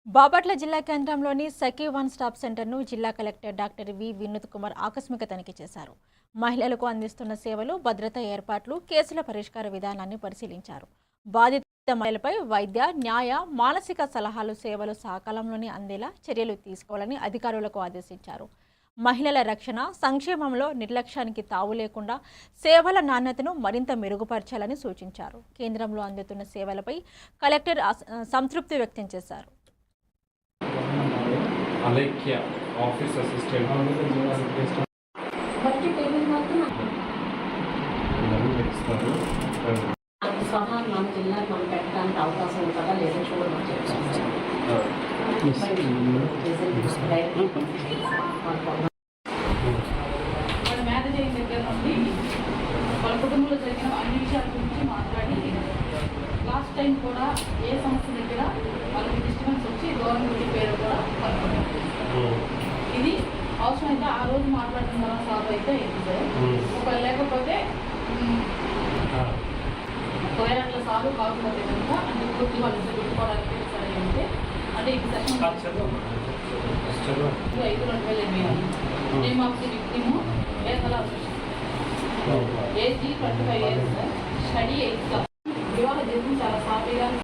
బాపట్ల జిల్లా కేంద్రంలోని సఖీ one stop సెంటర్ను జిల్లా collector doctor V Vinod Kumar ఆకస్మిక తనిఖీ చేశారు. మహిళలకు అందిస్తున్న సేవలు, భద్రతా ఏర్పాట్లు, కేసుల పరిష్కార విధానాన్ని పరిశీలించారు. బాధిత మహిళలపై వైద్య, న్యాయ, మానసిక సలహాలు, సేవలు సకాలంలోనే అందేలా చర్యలు తీసుకోవాలని అధికారులకు ఆదేశించారు. మహిళల రక్షణ, సంక్షేమంలో నిర్లక్ష్యానికి తావు లేకుండా సేవల నాణ్యతను మరింత మెరుగుపరచాలని సూచించారు. కేంద్రంలో అందుతున్న సేవలపై కలెక్టర్ సంతృప్తి వ్యక్తం చేశారు. అలేఖ్య ఆఫీస్ అసిస్టెంట్ సహా మన జిల్లాకి మనం పెట్టడానికి అవకాశం ఉంటుందా లేదా చూడమని చెప్తాను. మన మేనేజింగ్ దగ్గర నుండి వాళ్ళ కుటుంబంలో జరిగిన అన్ని విషయాల గురించి మాట్లాడి లాస్ట్ టైం కూడా ఏ సమస్య దగ్గర వాళ్ళకి డిస్టర్బెన్స్ వచ్చి గవర్నమెంట్ పేరు కూడా కనుక్కున్నాం. ఇది అవసరమైతే ఆ రోజు మాట్లాడిన తర్వాత సాల్వ్ అయితే ఇది సార్. ఒకవేళ లేకపోతే ఒకవేళ అట్లా సాల్వ్ కాకపోతే కనుక అంటే పూర్తి వాళ్ళు పెట్టుకోవడానికి సరే అంటే అంటే ఇది session 5/2008 name of the victim age 25 years, study 8th class. వివాహ జీవితం చాలా సాఫీగా